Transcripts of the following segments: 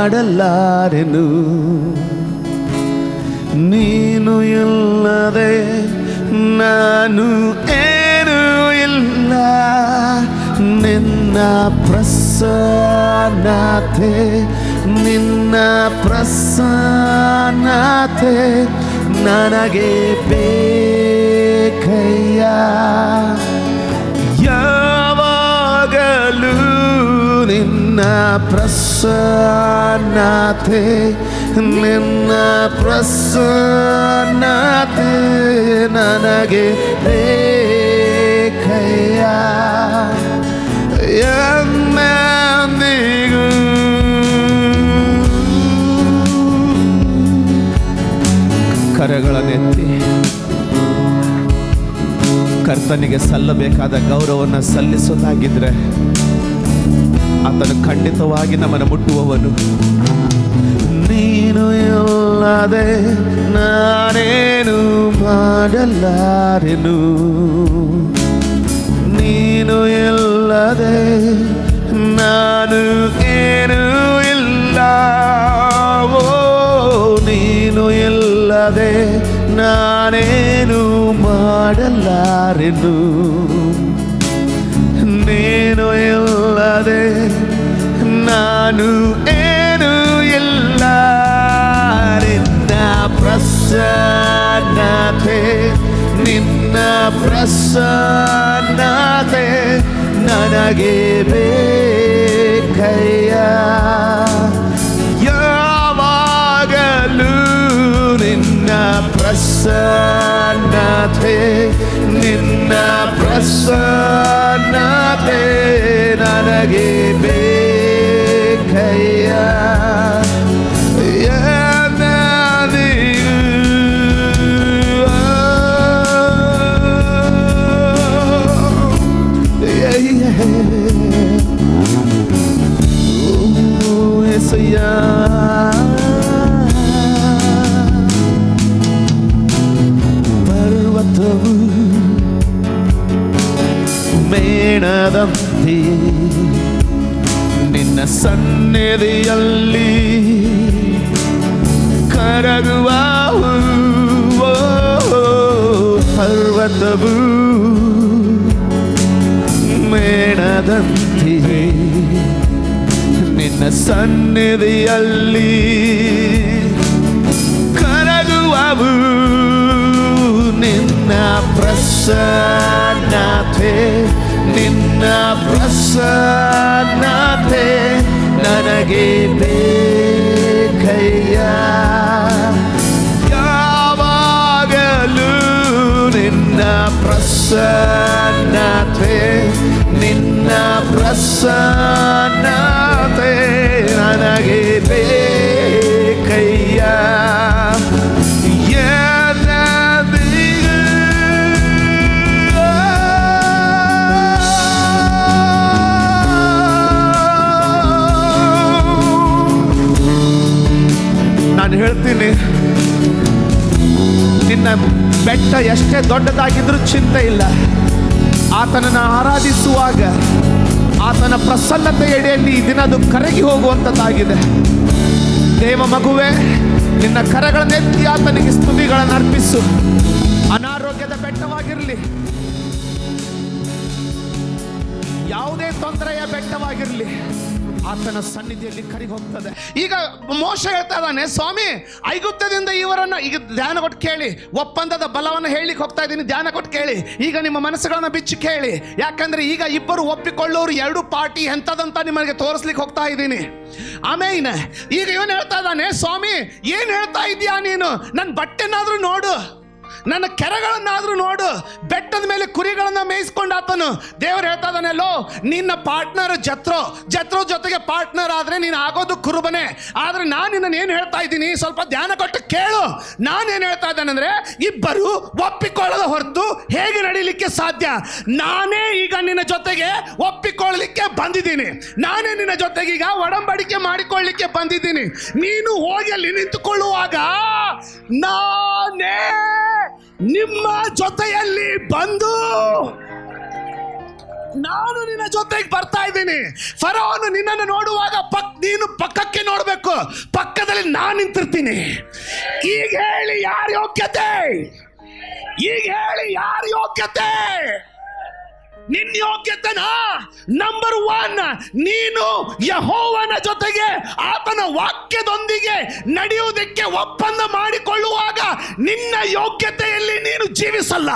ಮಾಡಲಾರೆನು. ನೀನು ಇಲ್ಲದೆ ನಾನು ಏನೂ ಇಲ್ಲ. ನಿನ್ನ ಪ್ರಸನ್ನತೆ, ನಿನ್ನ ಪ್ರಸನ್ನತೆ ನನಗೆ ಬೇಕಯ್ಯ. ಯಾವಾಗಲೂ ನಿನ್ನ ಪ್ರಸನ್ನತೆ, ನಿನ್ನ ಪ್ರಸನ್ನತೆ ನನಗೆ ಬೇಕಯ್ಯ. ಎಂದೆಂದಿಗೂ ಕರಗಳನ್ನೆತ್ತಿ ಕರ್ತನಿಗೆ ಸಲ್ಲಬೇಕಾದ ಗೌರವವನ್ನು ಸಲ್ಲಿಸೋದಾಗಿದ್ರೆ ಆತನು ಖಂಡಿತವಾಗಿ ನಮ್ಮನ್ನು ಮುಟ್ಟುವವನು. ನೀನು ಇಲ್ಲದೆ ನಾನೇನು ಮಾಡಲಾರೆನು. ನೀನು ಇಲ್ಲದೆ ನಾನು ಏನೂ ಇಲ್ಲ. ಓ ನೀನು ಇಲ್ಲದೆ ನಾನೇನು ಮಾಡಲಾರೆನು. ನೀನು ಇಲ್ಲದೆ ನಾನು ಏನೂ ಇಲ್ಲ. ನಿನ್ನ ಪ್ರಸನ್ನತೆ, ನಿನ್ನ ಪ್ರಸನ್ನತೆ ನನಗೆ ಬೇಕಯ್ಯ. ಯಾವಾಗಲೂ ನಿನ್ನ ಪ್ರಸನ್ನತೆ, ನಿನ್ನ ಪ್ರಸನ್ನತೆ ನನಗೆ ಬೇಕಯ್ಯ. ಪರ್ವತವು ಮೇಣದಂತೆ ನಿನ್ನ ಸನ್ನಿಧಿಯಲ್ಲಿ ಕರಗುವವು. ಪರ್ವತವು ಮೇಣದಂತೆ ನಿನ್ನ ಸನ್ನಿಧಿಯಲ್ಲಿ ಕರಗುವವು. ನಿನ್ನ ಪ್ರಸನ್ನತೆ, ನಿನ್ನ ಪ್ರಸನ್ನತೆ ನನಗೆ ಬೇಕಯ್ಯ. ಯಾವಾಗಲೂ ನಿನ್ನ ಪ್ರಸನ್ನತೆ, ನಿನ್ನ ಪ್ರಸನ್ನತೆ ನನಗೆ ಬೇಕಯ್ಯ. ನಾನು ಹೇಳ್ತೀನಿ, ನಿನ್ನ ಬೆಟ್ಟ ಎಷ್ಟೇ ದೊಡ್ಡದಾಗಿದ್ರೂ ಚಿಂತೆ ಇಲ್ಲ. ಆತನನ್ನು ಆರಾಧಿಸುವಾಗ ಆತನ ಪ್ರಸನ್ನತೆ ಎಡೆಯಲ್ಲಿ ಈ ದಿನ ಅದು ಕರಗಿ ಹೋಗುವಂಥದ್ದಾಗಿದೆ. ದೇವ ಮಗುವೆ, ನಿನ್ನ ಕರಗಳನ್ನೆತ್ತಿ ಆತನಿಗೆ ಸ್ತುತಿಗಳನ್ನು ಅರ್ಪಿಸು. ಅನಾರೋಗ್ಯದ ಬೆಟ್ಟವಾಗಿರಲಿ, ಯಾವುದೇ ತೊಂದರೆಯ ಬೆಟ್ಟವಾಗಿರಲಿ, ಆತನ ಸನ್ನಿಧಿಯಲ್ಲಿ ಕರಗಿ ಹೋಗ್ತದೆ. ಈಗ ಮೋಶೆ ಹೇಳ್ತಾ ಇದ್ದಾನೆ, ಸ್ವಾಮಿ ಐಗುಪ್ತದಿಂದ ಇವರನ್ನ, ಈಗ ಧ್ಯಾನ ಕೊಟ್ಟು ಕೇಳಿ, ಒಪ್ಪಂದದ ಬಲವನ್ನು ಹೇಳಿಕ್ಕೆ ಹೋಗ್ತಾ ಇದ್ದೀನಿ, ಧ್ಯಾನ ಕೊಟ್ಟು ಕೇಳಿ. ಈಗ ನಿಮ್ಮ ಮನಸ್ಸುಗಳನ್ನ ಬಿಚ್ಚಿ ಕೇಳಿ, ಯಾಕಂದ್ರೆ ಈಗ ಇಬ್ಬರು ಒಪ್ಪಿಕೊಳ್ಳೋರು ಎರಡು ಪಾರ್ಟಿ ಎಂಥದಂತ ನಿಮಗೆ ತೋರಿಸ್ಲಿಕ್ಕೆ ಹೋಗ್ತಾ ಇದ್ದೀನಿ. ಆಮೇಲೆ ಈಗ ಇವನು ಹೇಳ್ತಾ ಇದ್ದಾನೆ, ಸ್ವಾಮಿ ಏನು ಹೇಳ್ತಾ ಇದೀಯಾ ನೀನು? ನನ್ನ ಬಟ್ಟೆನಾದ್ರೂ ನೋಡು, ನನ್ನ ಕೆರೆಗಳನ್ನಾದ್ರೂ ನೋಡು. ಬೆಟ್ಟದ ಮೇಲೆ ಕುರಿಗಳನ್ನ ಮೇಯಿಸ್ಕೊಂಡು ಆತನು ದೇವರು ಹೇಳ್ತಾ ಇದ್ದಾನೆಲ್ಲೋ, ನಿನ್ನ ಪಾರ್ಟ್ನರ್ ಜತ್ರೋ ಜೊತೆಗೆ ಪಾರ್ಟ್ನರ್ ಆದ್ರೆ ನೀನು ಆಗೋದು ಕುರುಬನೇ. ಆದ್ರೆ ನಾನು ನಿನ್ನ ಏನು ಹೇಳ್ತಾ ಇದ್ದೀನಿ, ಸ್ವಲ್ಪ ಧ್ಯಾನ ಕೊಟ್ಟು ಕೇಳು. ನಾನೇನು ಹೇಳ್ತಾ ಇದ್ದೇನೆ ಅಂದ್ರೆ, ಇಬ್ಬರು ಒಪ್ಪಿಕೊಳ್ಳದ ಹೊರತು ಹೇಗೆ ನಡೀಲಿಕ್ಕೆ ಸಾಧ್ಯ? ನಾನೇ ಈಗ ನಿನ್ನ ಜೊತೆಗೆ ಒಪ್ಪಿಕೊಳ್ಳಲಿಕ್ಕೆ ಬಂದಿದ್ದೀನಿ, ನಾನೇ ನಿನ್ನ ಜೊತೆಗೆ ಈಗ ಒಡಂಬಡಿಕೆ ಮಾಡಿಕೊಳ್ಳಲಿಕ್ಕೆ ಬಂದಿದ್ದೀನಿ. ನೀನು ಹೋಗಿ ಅಲ್ಲಿ ನಿಂತುಕೊಳ್ಳುವಾಗ ನಾನೇ ನಿಮ್ಮ ಜೊತೆಯಲ್ಲಿ ಬಂದು ನಾನು ನಿನ್ನ ಜೊತೆಗೆ ಬರ್ತಾ ಇದ್ದೀನಿ. ಫರೋನು ನಿನ್ನನ್ನು ನೋಡುವಾಗ ನೀನು ಪಕ್ಕಕ್ಕೆ ನೋಡ್ಬೇಕು, ಪಕ್ಕದಲ್ಲಿ ನಾನು ನಿಂತಿರ್ತೀನಿ. ಈಗ ಹೇಳಿ ಯಾರ ಯೋಗ್ಯತೆ? ಈಗ ಹೇಳಿ ಯಾರ ಯೋಗ್ಯತೆ? ನಿನ್ನ ಯೋಗ್ಯತೆನಾ? ನಂಬರ್ 1, ನೀನು ಯೆಹೋವನ ಜೊತೆಗೆ ಆತನ ವಾಕ್ಯದೊಂದಿಗೆ ನಡೆಯುವುದಕ್ಕೆ ಒಪ್ಪಂದ ಮಾಡಿಕೊಳ್ಳುವಾಗ ನಿನ್ನ ಯೋಗ್ಯತೆಯಲ್ಲಿ ನೀನು ಜೀವಿಸಲ್ಲ.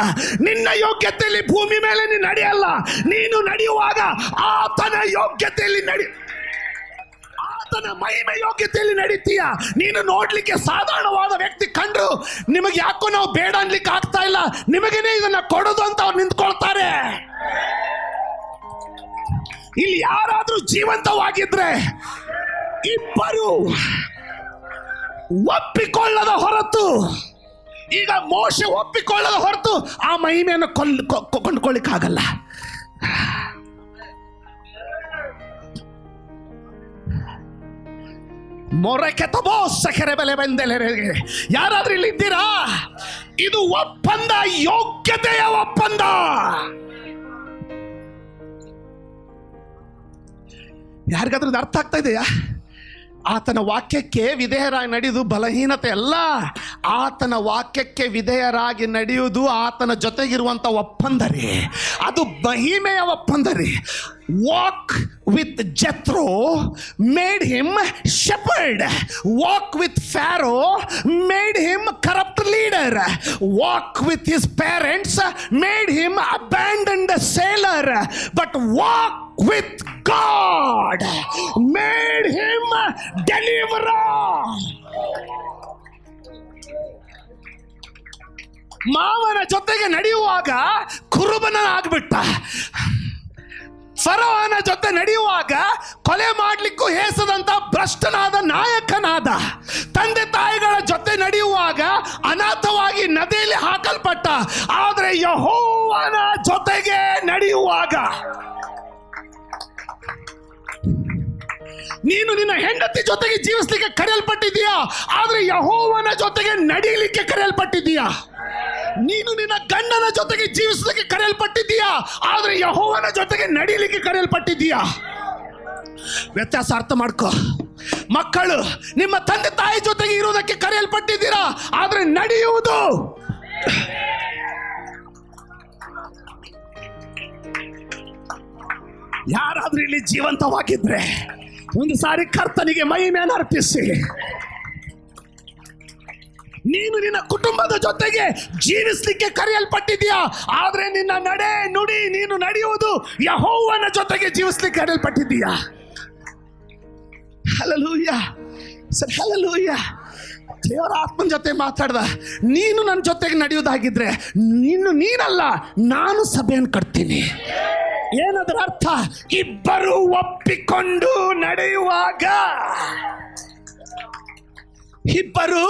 ನಿನ್ನ ಯೋಗ್ಯತೆಯಲ್ಲಿ ಭೂಮಿ ಮೇಲೆ ನೀನು ನಡೆಯಲ್ಲ. ನೀನು ನಡೆಯುವಾಗ ಆತನ ಯೋಗ್ಯತೆಯಲ್ಲಿ ಆತನ ಮಹಿಮೆ ಯೋಗ್ಯತೆಯಲ್ಲಿ ನಡೀತೀಯ. ನೀನು ನೋಡ್ಲಿಕ್ಕೆ ಸಾಧಾರಣವಾದ ವ್ಯಕ್ತಿ ಕಂಡ್ರು ನಿಮಗೆ ಯಾಕೋ ನಾವು ಬೇಡ ಅನ್ಲಿಕ್ಕೆ ಆಗ್ತಾ ಇಲ್ಲ, ನಿಮಗೇನೆ ಇದನ್ನ ಕೊಡೋದು ಅಂತ ಅವ್ರು ನಿಂತ್ಕೊಳ್ತಾರೆ. ಇಲ್ಲಿ ಯಾರಾದ್ರೂ ಜೀವಂತವಾಗಿದ್ರೆ ಇಬ್ಬರು ಒಪ್ಪಿಕೊಳ್ಳದ ಹೊರತು, ಈಗ ಮೋಶೆ ಒಪ್ಪಿಕೊಳ್ಳದ ಹೊರತು ಆ ಮಹಿಮೆಯನ್ನು ಕೊಂಡ್ಕೊಳ್ಳಿಕ್ಕಾಗಲ್ಲ. ಯಾರಾದ್ರೂ ಇಲ್ಲಿ ಇದ್ದೀರಾ? ಇದು ಒಪ್ಪಂದ, ಯೋಗ್ಯತೆಯ ಒಪ್ಪಂದ. ಯಾರಿಗಾದ್ರೂ ಇದು ಅರ್ಥ ಆಗ್ತಾ ಇದೆಯಾ? ಆತನ ವಾಕ್ಯಕ್ಕೆ ವಿಧೇಯರಾಗಿ ನಡೆಯುವುದು ಬಲಹೀನತೆ ಅಲ್ಲ. ಆತನ ವಾಕ್ಯಕ್ಕೆ ವಿಧೇಯರಾಗಿ ನಡೆಯುವುದು ಆತನ ಜೊತೆಗಿರುವಂತ ಒಪ್ಪಂದ ರೀ. ಅದು ಮಹಿಮೆಯ ಒಪ್ಪಂದ ರೀ. Walk with Jethro made him shepherd. Walk with Pharaoh made him corrupt leader. Walk with his parents made him abandoned sailor. But walk with God made him deliverer. ಮಾವನ ಜೊತೆಗೆ ನಡೆಯುವಾಗ ಕುರುಬನಾಗ್ಬಿಟ್ಟ. ಫರೋವನ ಜೊತೆ ನಡೆಯುವಾಗ ಕೊಲೆ ಮಾಡ್ಲಿಕ್ಕೂ ಹೇಸದಂತ ಭ್ರಷ್ಟನಾದ ನಾಯಕನಾದ. ತಂದೆ ತಾಯಿಗಳ ಜೊತೆ ನಡೆಯುವಾಗ ಅನಾಥವಾಗಿ ನದಿಯಲ್ಲಿ ಹಾಕಲ್ಪಟ್ಟ. ಆದ್ರೆ ಯೆಹೋವನ ಜೊತೆಗೆ ನಡೆಯುವಾಗ, ನೀನು ನಿನ್ನ ಹೆಂಡತಿ ಜೊತೆಗೆ ಜೀವಿಸಲಿಕ್ಕೆ ಕರೆಯಲ್ಪಟ್ಟಿದ್ದೀಯಾ, ಆದ್ರೆ ಯೆಹೋವನ ಜೊತೆಗೆ ನಡೀಲಿಕ್ಕೆ ಕರೆಯಲ್ಪಟ್ಟಿದ್ದೀಯಾ. ನೀನು ನಿನ್ನ ಗಂಡನ ಜೊತೆಗೆ ಜೀವಿಸಲಿಕ್ಕೆ ಕರೆಯಲ್ಪಟ್ಟಿದ್ದೀಯಾ, ಆದ್ರೆ ಯೆಹೋವನ ಜೊತೆಗೆ ನಡೀಲಿಕ್ಕೆ ಕರೆಯಲ್ಪಟ್ಟಿದ್ದೀಯಾ. ವ್ಯತ್ಯಾಸ ಅರ್ಥ ಮಾಡ್ಕೋ. ಮಕ್ಕಳು ನಿಮ್ಮ ತಂದೆ ತಾಯಿ ಜೊತೆಗೆ ಇರುವುದಕ್ಕೆ ಕರೆಯಲ್ಪಟ್ಟಿದ್ದೀರಾ, ಆದ್ರೆ ನಡೆಯುವುದು ಯಾರಾದ್ರೂ ಇಲ್ಲಿ ಜೀವಂತವಾಗಿದ್ರೆ ಒಂದು ಸಾರಿ ಕರ್ತನಿಗೆ ಮಹಿಮೆಯನ್ನು ಅರ್ಪಿಸಿ. ನೀನು ನಿನ್ನ ಕುಟುಂಬದ ಜೊತೆಗೆ ಜೀವಿಸಲಿಕ್ಕೆ ಕರೆಯಲ್ಪಟ್ಟಿದ್ದೀಯಾ, ಆದ್ರೆ ನಿನ್ನ ನಡೆ ನುಡಿ ನೀನು ನಡೆಯುವುದು ಯೆಹೋವನ ಜೊತೆಗೆ ಜೀವಿಸಲಿಕ್ಕೆ ಕರೆಯಲ್ಪಟ್ಟಿದ್ದೀಯಾ. Hallelujah sir, hallelujah. ದೇವರ ಆತ್ಮನ ಜೊತೆ ಮಾತಾಡ್ದ, ನೀನು ನನ್ನ ಜೊತೆಗೆ ನಡೆಯುವುದಾಗಿದ್ರೆ ನೀನಲ್ಲ, ನಾನು ಸಭೆಯನ್ನು ಕಟ್ತೀನಿ. ಏನದರ ಅರ್ಥ? ಇಬ್ಬರು ಒಪ್ಪಿಕೊಂಡು ನಡೆಯುವಾಗ. ಇಬ್ಬರು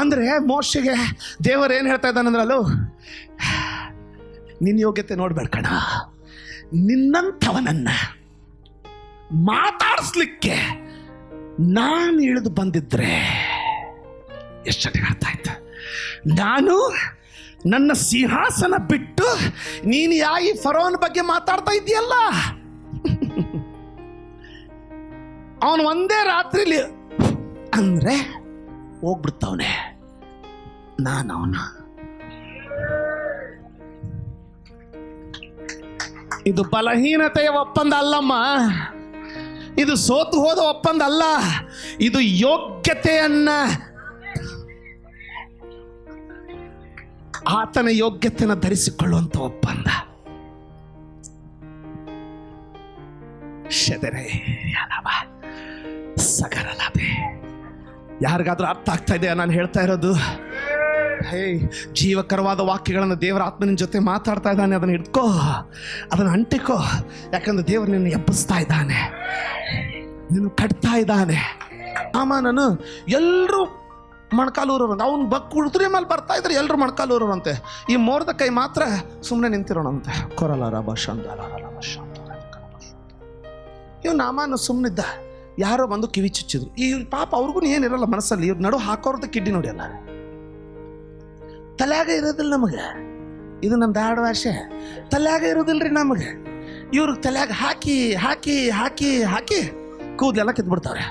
ಅಂದ್ರೆ ಮೋಶೆಗೆ ದೇವರು ಏನ್ ಹೇಳ್ತಾ ಇದ್ದಾನಂದ್ರಲ್ಲೂ, ನಿನ್ನ ಯೋಗ್ಯತೆ ನೋಡ್ಬೇಡ ಕಣ, ನಿನ್ನಂಥವನನ್ನ ಮಾತಾಡಿಸ್ಲಿಕ್ಕೆ ನಾನು ಇಳಿದು ಬಂದಿದ್ರೆ ಎಷ್ಟು ಚೆನ್ನಾಗಿ ಅರ್ಥ ಆಯ್ತು. ನಾನು ನನ್ನ ಸಿಂಹಾಸನ ಬಿಟ್ಟು ನೀನು ಈ ಫರೋವನ ಬಗ್ಗೆ ಮಾತಾಡ್ತಾ ಇದೆಯಲ್ಲ, ಅವನು ಒಂದೇ ರಾತ್ರಿಲಿ ಅಂದ್ರೆ ಹೋಗ್ಬಿಡ್ತಾವನೆ. ನಾನು ಅವನ ಇದು ಬಲಹೀನತೆಯ ಒಪ್ಪಂದ ಅಲ್ಲಮ್ಮ, ಇದು ಸೋತು ಹೋದ ಒಪ್ಪಂದ ಅಲ್ಲ, ಇದು ಯೋಗ್ಯತೆಯನ್ನ, ಆತನ ಯೋಗ್ಯತೆಯನ್ನು ಧರಿಸಿಕೊಳ್ಳುವಂತ ಒಪ್ಪಂದ. ಸಗರಲಾಭೆ. ಯಾರಿಗಾದ್ರೂ ಅರ್ಥ ಆಗ್ತಾ ಇದೆಯಾ ನಾನು ಹೇಳ್ತಾ ಇರೋದು? ಹೇ, ಜೀವಕರವಾದ ವಾಕ್ಯಗಳನ್ನು ದೇವರ ಆತ್ಮನ ಜೊತೆ ಮಾತಾಡ್ತಾ ಇದ್ದಾನೆ. ಅದನ್ನು ಹಿಡ್ಕೋ, ಅದನ್ನು ಅಂಟಿಕೋ. ಯಾಕಂದ್ರೆ ದೇವರು ನಿನ್ನ ಎಬ್ಬಿಸ್ತಾ ಇದ್ದಾನೆ, ನಿನ್ನ ಕಟ್ತಾ ಇದ್ದಾನೆ. ನಾನು ಎಲ್ಲರೂ ಮೊಣಕಾಲೂರವ್ರಂತೆ, ಅವ್ನು ಕುದುರೆ ಮೇಲೆ ಬರ್ತಾ ಇದ್ರೆ ಎಲ್ಲರೂ ಮೊಣಕಾಲೂರವ್ರಂತೆ. ಈ ಮೋರ್ದ ಕೈ ಮಾತ್ರ ಸುಮ್ಮನೆ ನಿಂತಿರೋಣಂತೆ. ಇವ್ ನಾಮಾನ ಸುಮ್ಮನಿದ್ದ. ಯಾರೋ ಬಂದು ಕಿವಿ ಚುಚ್ಚಿದ್ರು. ಈ ಪಾಪ ಅವ್ರಿಗೂ ಏನಿರಲ್ಲ ಮನಸ್ಸಲ್ಲಿ, ಇವ್ರು ನಡು ಹಾಕೋರ್ದ ಕಿಡ್ಡಿ ನೋಡಿಯಲ್ಲ, ತಲ್ಯಾಗ ಇರೋದಿಲ್ಲ ನಮಗೆ. ಇದು ನಮ್ಮ ದಾಡ ಭಾಷೆ. ತಲ್ಯಾಗ ಇರೋದಿಲ್ರಿ ನಮಗೆ. ಇವ್ರ ತಲೆಯಾಗ ಹಾಕಿ ಹಾಕಿ ಹಾಕಿ ಹಾಕಿ ಕೂದಲೆಲ್ಲ ಕಿತ್ಬಿಡ್ತಾರೆ.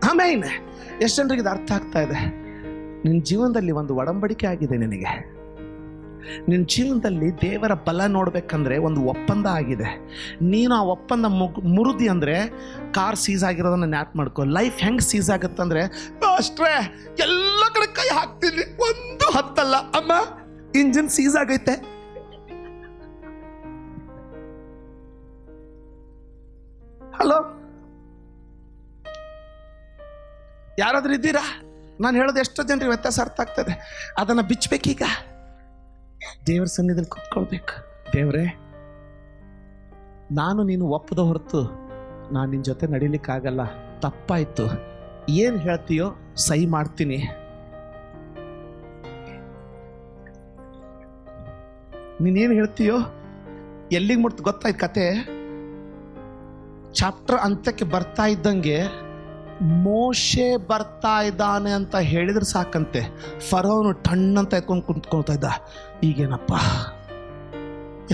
ಆಮೇಲೆ ಎಷ್ಟು ಜನರಿಗೆ ಇದು ಅರ್ಥ ಆಗ್ತಾ ಇದೆ? ನಿನ್ನ ಜೀವನದಲ್ಲಿ ಒಂದು ಒಡಂಬಡಿಕೆ ಆಗಿದೆ. ನಿನ್ನ ಜೀವನದಲ್ಲಿ ದೇವರ ಬಲ ನೋಡ್ಬೇಕಂದ್ರೆ ಒಂದು ಒಪ್ಪಂದ ಆಗಿದೆ. ನೀನು ಆ ಒಪ್ಪಂದ ಮುರಿದಿ ಅಂದರೆ ಕಾರ್ ಸೀಸ್ ಆಗಿರೋದನ್ನ ನ್ಯಾಪ್ ಮಾಡ್ಕೊ. ಲೈಫ್ ಹೆಂಗೆ ಸೀಸ್ ಆಗುತ್ತಂದ್ರೆ, ಅಷ್ಟೇ ಎಲ್ಲ ಕಡೆ ಕೈ ಹಾಕ್ತೀನಿ, ಒಂದು ಹತ್ತಲ್ಲ ಅಮ್ಮ ಇಂಜಿನ್ ಸೀಸ್ ಆಗೈತೆ. ಹಲೋ, ಯಾರಾದ್ರೂ ಇದ್ದೀರಾ? ನಾನು ಹೇಳೋದು ಎಷ್ಟೋ ಜನರಿಗೆ ವ್ಯತ್ಯಾಸ ಅರ್ಥ ಆಗ್ತದೆ. ಅದನ್ನು ಬಿಚ್ಚಬೇಕೀಗ. ದೇವರ ಸನ್ನಿಧಿಯಲ್ಲಿ ಕೂತ್ಕೊಳ್ಬೇಕು. ದೇವರೇ, ನಾನು ನೀನು ಒಪ್ಪದ ಹೊರತು ನಾನು ನಿನ್ನ ಜೊತೆ ನಡೀಲಿಕ್ಕಾಗಲ್ಲ, ತಪ್ಪಾಯ್ತು. ಏನು ಹೇಳ್ತೀಯೋ ಸಹಿ ಮಾಡ್ತೀನಿ. ನೀನೇನು ಹೇಳ್ತೀಯೋ ಎಲ್ಲಿಗೆ ಮುಟ್ತು ಗೊತ್ತಾಯ್ತು ಕತೆ. ಚಾಪ್ಟರ್ ಅಂತ್ಯಕ್ಕೆ ಬರ್ತಾ ಇದ್ದಂಗೆ ಮೋಶೆ ಬರ್ತಾ ಇದ್ದಾನೆ ಅಂತ ಹೇಳಿದ್ರೆ ಸಾಕಂತೆ ಫರೋನು ಟಣ್ಣಂತ ಎತ್ಕೊಂಡು ಕುಂತ್ಕೊಳ್ತಾ ಇದ್ದ. ಈಗೇನಪ್ಪ,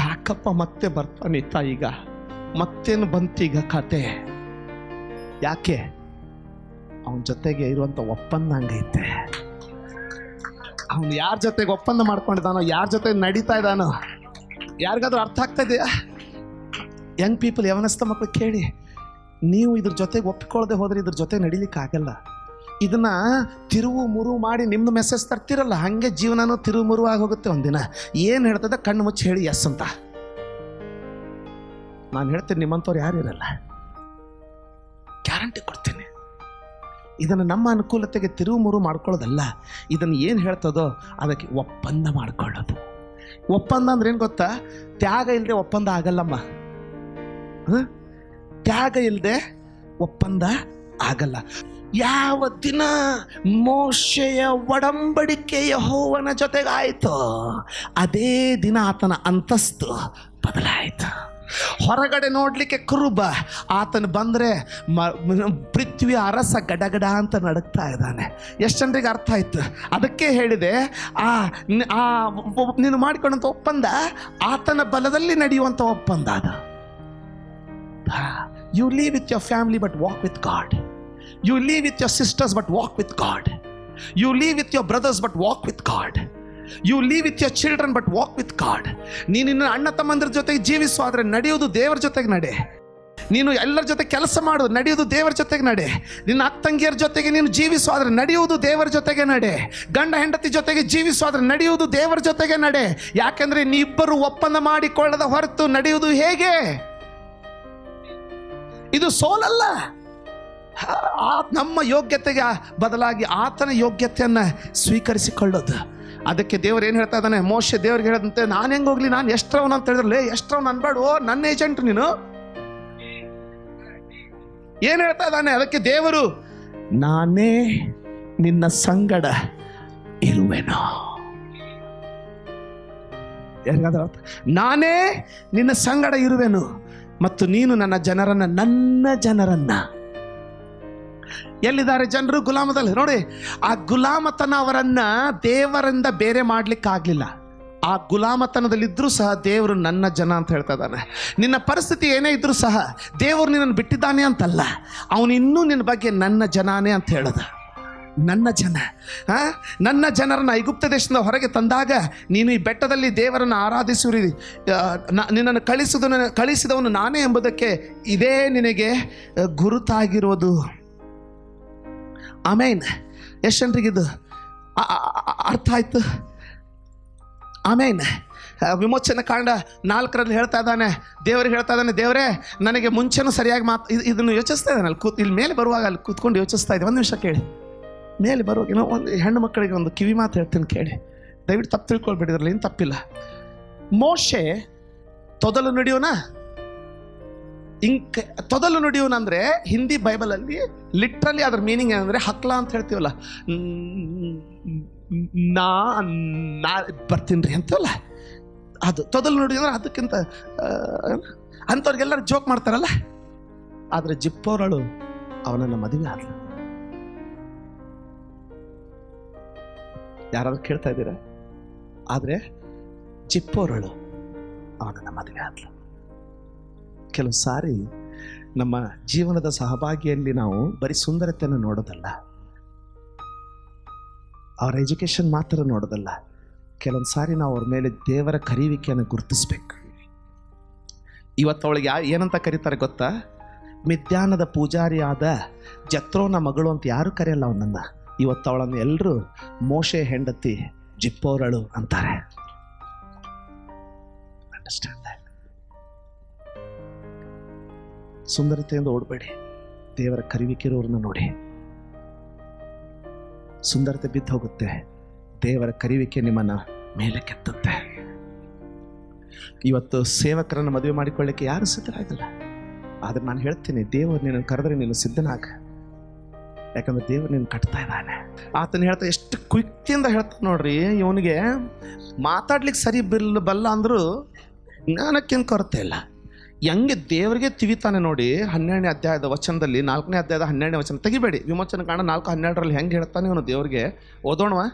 ಯಾಕಪ್ಪ ಮತ್ತೆ ಬರ್ತಾನಿತ್ತ? ಈಗ ಮತ್ತೇನು ಬಂತೀಗ ಕತೆ? ಯಾಕೆ? ಅವನ ಜೊತೆಗೆ ಇರುವಂತ ಒಪ್ಪಂದ ಹಂಗೈತೆ. ಅವನು ಯಾರ ಜೊತೆಗೆ ಒಪ್ಪಂದ ಮಾಡ್ಕೊಂಡಿದ್ದಾನೋ, ಯಾರ ಜೊತೆ ನಡೀತಾ ಇದ್ದಾನೋ, ಯಾರಿಗಾದ್ರೂ ಅರ್ಥ ಆಗ್ತಾ ಇದೆಯಾ? ಯಂಗ್ ಪೀಪಲ್, ಯವನಸ್ಥ ಮಕ್ಕಳು ಕೇಳಿ, ನೀವು ಇದ್ರ ಜೊತೆಗೆ ಒಪ್ಪಿಕೊಳ್ಳದೆ ಹೋದ್ರೆ ಇದ್ರ ಜೊತೆ ನಡಿಲಿಕ್ಕೆ ಆಗಲ್ಲ. ಇದನ್ನ ತಿರುವು ಮುರು ಮಾಡಿ ನಿಮ್ದು ಮೆಸೇಜ್ ತರ್ತಿರಲ್ಲ, ಹಂಗೆ ಜೀವನನೂ ತಿರುವು ಮುರು ಆಗೋಗುತ್ತೆ. ಒಂದಿನ ಏನು ಹೇಳ್ತದೆ ಕಣ್ಣು ಮುಚ್ಚಿ ಹೇಳಿ ಎಸ್ ಅಂತ. ನಾನು ಹೇಳ್ತೀನಿ, ನಿಮ್ಮಂಥವ್ರು ಯಾರು ಇರಲ್ಲ, ಗ್ಯಾರಂಟಿ ಕೊಡ್ತೀನಿ. ಇದನ್ನು ನಮ್ಮ ಅನುಕೂಲತೆಗೆ ತಿರುವು ಮುರು ಮಾಡ್ಕೊಳ್ಳೋದಲ್ಲ, ಇದನ್ನು ಏನು ಹೇಳ್ತದೋ ಅದಕ್ಕೆ ಒಪ್ಪಂದ ಮಾಡ್ಕೊಳ್ಳೋದು. ಒಪ್ಪಂದ ಅಂದ್ರೆ ಏನು ಗೊತ್ತಾ? ತ್ಯಾಗ ಇಲ್ಲದೆ ಒಪ್ಪಂದ ಆಗಲ್ಲಮ್ಮ. ತ್ಯಾಗ ಇಲ್ಲದೆ ಒಪ್ಪಂದ ಆಗಲ್ಲ. ಯಾವ ದಿನ ಮೋಶೆಯ ಒಡಂಬಡಿಕೆ ಯೆಹೋವನ ಜೊತೆಗಾಯಿತು, ಅದೇ ದಿನ ಆತನ ಅಂತಸ್ತು ಬದಲಾಯಿತು. ಹೊರಗಡೆ ನೋಡ್ಲಿಕ್ಕೆ ಕುರುಬ, ಆತನ ಬಂದರೆ ಪೃಥ್ವಿ ಅರಸ ಗಡಗಡ ಅಂತ ನಡುಕ್ತಾ ಇದ್ದಾನೆ. ಎಷ್ಟು ಜನರಿಗೆ ಅರ್ಥ ಆಯ್ತು? ಅದಕ್ಕೆ ಹೇಳಿದೆ, ನೀನು ಮಾಡಿಕೊಂಡಂಥ ಒಪ್ಪಂದ ಆತನ ಬಲದಲ್ಲಿ ನಡೆಯುವಂಥ ಒಪ್ಪಂದ ಅದು. You live with your family but walk with God. You live with your sisters but walk with God. You live with your brothers but walk with God. You live with your children but walk with God. ನೀನು ನಿನ್ನ ಅಣ್ಣ ತಮ್ಮಂದಿರ ಜೊತೆಗೆ ಜೀವಿಸು, ಆದರೆ ನಡೆಯೋದು ದೇವರ ಜೊತೆಗೆ ನಡೆ. ನೀನು ಎಲ್ಲರ ಜೊತೆ ಕೆಲಸ ಮಾಡೋದು, ನಡೆಯೋದು ದೇವರ ಜೊತೆಗೆ ನಡೆ. ನಿನ್ನ ಅಕ್ಕ ತಂಗಿಯರ ಜೊತೆಗೆ ನೀನು ಜೀವಿಸು, ಆದರೆ ನಡೆಯುವುದು ದೇವರ ಜೊತೆಗೆ ನಡೆ. ಗಂಡ ಹೆಂಡತಿ ಜೊತೆಗೆ ಜೀವಿಸು, ಆದರೆ ನಡೆಯುವುದು ದೇವರ ಜೊತೆಗೆ ನಡೆ. ಯಾಕೆಂದ್ರೆ ನೀವಿಬ್ಬರು ಒಪ್ಪಂದ ಮಾಡಿಕೊಳ್ಳದ ಹೊರತು ನಡೆಯುವುದು ಹೇಗೆ? ಇದು ಸೋಲಲ್ಲ. ನಮ್ಮ ಯೋಗ್ಯತೆಗೆ ಬದಲಾಗಿ ಆತನ ಯೋಗ್ಯತೆಯನ್ನು ಸ್ವೀಕರಿಸಿಕೊಳ್ಳೋದು. ಅದಕ್ಕೆ ದೇವರು ಏನು ಹೇಳ್ತಾ ಇದ್ದಾನೆ? ಮೋಶೆ ದೇವ್ರಿಗೆ ಹೇಳಿದಂತೆ, ನಾನು ಹೆಂಗೆ ಹೋಗ್ಲಿ, ನಾನು ಎಷ್ಟರವನು ಅಂತ ಹೇಳಿದ್ರಲ್ಲೇ, ಎಷ್ಟರವನು ಅನ್ಬೇಡು, ನನ್ನ ಏಜೆಂಟ್ ನೀನು. ಏನು ಹೇಳ್ತಾ ಇದ್ದಾನೆ? ಅದಕ್ಕೆ ದೇವರು, ನಾನೇ ನಿನ್ನ ಸಂಗಡ ಇರುವೆನು. ಯಾರಿಗಾದ್ರೂ ನಾನೇ ನಿನ್ನ ಸಂಗಡ ಇರುವೆನು ಮತ್ತು ನೀನು ನನ್ನ ಜನರನ್ನ ಎಲ್ಲಿದ್ದಾರೆ ಜನರು? ಗುಲಾಮದಲ್ಲಿ. ನೋಡಿ, ಆ ಗುಲಾಮತನ ಅವರನ್ನ ದೇವರಿಂದ ಬೇರೆ ಮಾಡ್ಲಿಕ್ಕಾಗ್ಲಿಲ್ಲ. ಆ ಗುಲಾಮತನದಲ್ಲಿದ್ದರೂ ಸಹ ದೇವರು ನನ್ನ ಜನ ಅಂತ ಹೇಳ್ತಾ ಇದ್ದಾನೆ. ನಿನ್ನ ಪರಿಸ್ಥಿತಿ ಏನೇ ಇದ್ರೂ ಸಹ ದೇವರು ನಿನ್ನನ್ನು ಬಿಟ್ಟಿದ್ದಾನೆ ಅಂತಲ್ಲ, ಅವನು ಇನ್ನೂ ನಿನ್ನ ಬಗ್ಗೆ ನನ್ನ ಜನನೇ ಅಂತ ಹೇಳೋದು. ನನ್ನ ಜನ, ನನ್ನ ಜನರನ್ನು ಐಗುಪ್ತ ದೇಶದಿಂದ ಹೊರಗೆ ತಂದಾಗ ನೀನು ಈ ಬೆಟ್ಟದಲ್ಲಿ ದೇವರನ್ನು ಆರಾಧಿಸುವಿರಿ, ನಿನ್ನನ್ನು ಕಳಿಸಿದವನು ನಾನೇ ಎಂಬುದಕ್ಕೆ ಇದೇ ನಿನಗೆ ಗುರುತಾಗಿರೋದು. ಆಮೇನ್. ಎಷ್ಟು ಜನರಿಗಿದು ಅರ್ಥ ಆಯ್ತು? ಆಮೇನ್. ವಿಮೋಚನೆ ಕಾಂಡ 4 ಹೇಳ್ತಾ ಇದ್ದಾನೆ, ದೇವರಿಗೆ ಹೇಳ್ತಾ ಇದ್ದಾನೆ, ದೇವರೇ ನನಗೆ ಮುಂಚೆನೂ ಸರಿಯಾಗಿ ಇದನ್ನು ಯೋಚಿಸ್ತಾ ಇದ್ದಾನೆ. ಇಲ್ಲಿ ಮೇಲೆ ಬರುವಾಗ ಅಲ್ಲಿ ಕೂತ್ಕೊಂಡು ಯೋಚಿಸ್ತಾ ಇದ್ದೆ. ಒಂದು ನಿಮಿಷ ಕೇಳಿ. ಮೇಲೆ ಬರುವಾಗ ಏನೋ ಒಂದು ಹೆಣ್ಣು ಮಕ್ಕಳಿಗೆ ಒಂದು ಕಿವಿ ಮಾತು ಹೇಳ್ತೀನಿ ಕೇಳಿ, ದಯವಿಟ್ಟು ತಪ್ಪು ತಿಳ್ಕೊಳ್ಬೇಡಿದ್ರಲ್ಲ, ಏನು ತಪ್ಪಿಲ್ಲ. ಮೋಶೆ ತೊದಲು ನುಡಿಯೋನ ತೊದಲು ನುಡಿಯೋನ ಅಂದರೆ ಹಿಂದಿ ಬೈಬಲಲ್ಲಿ ಲಿಟ್ರಲಿ ಅದ್ರ ಮೀನಿಂಗ್ ಏನಂದರೆ ಹಕ್ಲ ಅಂತ ಹೇಳ್ತೀವಲ್ಲ, ನಾ ಬರ್ತೀನಿ ರೀ ಅಂತೀವಲ್ಲ, ಅದು ತೊದಲು ನುಡಿ ಅಂದ್ರೆ ಅದಕ್ಕಿಂತ ಅಂಥವ್ರಿಗೆಲ್ಲರೂ ಜೋಕ್ ಮಾಡ್ತಾರಲ್ಲ. ಆದರೆ ಜಿಪ್ಪೋರಳು ಅವನನ್ನು ಮದುವೆ ಆದ್ಲು. ಯಾರಾದ್ರೂ ಕೇಳ್ತಾ ಇದ್ದೀರಾ? ಆದರೆ ಜಿಪ್ಪೋರಳು ಅವನನ್ನು ಮದುವೆ ಆದ್ಲು. ಕೆಲವು ಸಾರಿ ನಮ್ಮ ಜೀವನದ ಸಹಭಾಗಿಯಲ್ಲಿ ನಾವು ಬರೀ ಸುಂದರತೆಯನ್ನು ನೋಡೋದಲ್ಲ, ಅವ್ರ ಎಜುಕೇಶನ್ ಮಾತ್ರ ನೋಡೋದಲ್ಲ, ಕೆಲವೊಂದು ಸಾರಿ ನಾವು ಅವ್ರ ಮೇಲೆ ದೇವರ ಕರೀವಿಕೆಯನ್ನು ಗುರುತಿಸ್ಬೇಕು. ಇವತ್ತು ಅವಳಿಗೆ ಏನಂತ ಕರೀತಾರೆ ಗೊತ್ತಾ? ಮಿದ್ಯಾನದ ಪೂಜಾರಿಯಾದ ಜತ್ರೋನ ಮಗಳು ಅಂತ ಯಾರು ಕರೆಯಲ್ಲ ಅವನನ್ನು. ಇವತ್ತು ಅವಳನ್ನು ಎಲ್ಲರೂ ಮೋಶೆ ಹೆಂಡತಿ ಜಿಪ್ಪೋರಳು ಅಂತಾರೆ. Understand that? ಸುಂದರತೆಯಿಂದ ಓಡಬೇಡಿ, ದೇವರ ಕರಿವಿಕೆರೋರನ್ನ ನೋಡಿ. ಸುಂದರತೆ ಬಿದ್ದು ಹೋಗುತ್ತೆ, ದೇವರ ಕರಿವಿಕೆ ನಿಮ್ಮನ್ನ ಮೇಲೆ ಕೆತ್ತುತ್ತೆ. ಇವತ್ತು ಸೇವಕರನ್ನು ಮದುವೆ ಮಾಡಿಕೊಳ್ಳಿಕ್ಕೆ ಯಾರು ಸಿದ್ಧರಾಗಲ್ಲ. ಆದ್ರೆ ನಾನು ಹೇಳ್ತೀನಿ, ದೇವರು ನಿನ್ನ ಕರೆದ್ರೆ ನೀನು ಸಿದ್ಧನಾಗ. ಯಾಕಂದ್ರೆ ದೇವರು ನೀನು ಕಟ್ತಾ ಇದ್ದಾನೆ. ಆತನ ಹೇಳ್ತಾ ಎಷ್ಟು ಕ್ವಿಕ್ತಿಯಿಂದ ಹೇಳ್ತಾನೆ ನೋಡ್ರಿ. ಇವನಿಗೆ ಮಾತಾಡ್ಲಿಕ್ಕೆ ಸರಿ ಬಲ್ಲ ಅಂದರೂ ಜ್ಞಾನಕ್ಕೇನು ಕೊರತೆ ಇಲ್ಲ. ಹೆಂಗೆ ದೇವರಿಗೆ ತಿವಿತಾನೆ ನೋಡಿ. 12ನೇ ಅಧ್ಯಾಯದ ವಚನದಲ್ಲಿ, 4ನೇ ಅಧ್ಯಾಯದ 12ನೇ ವಚನ ತೆಗಿಬೇಡಿ, ವಿಮೋಚನ ಕಾಂಡ 4:12 ಹೆಂಗೆ ಹೇಳ್ತಾನೆ ಇವನು ದೇವರಿಗೆ. ಓದೋಣವಾ?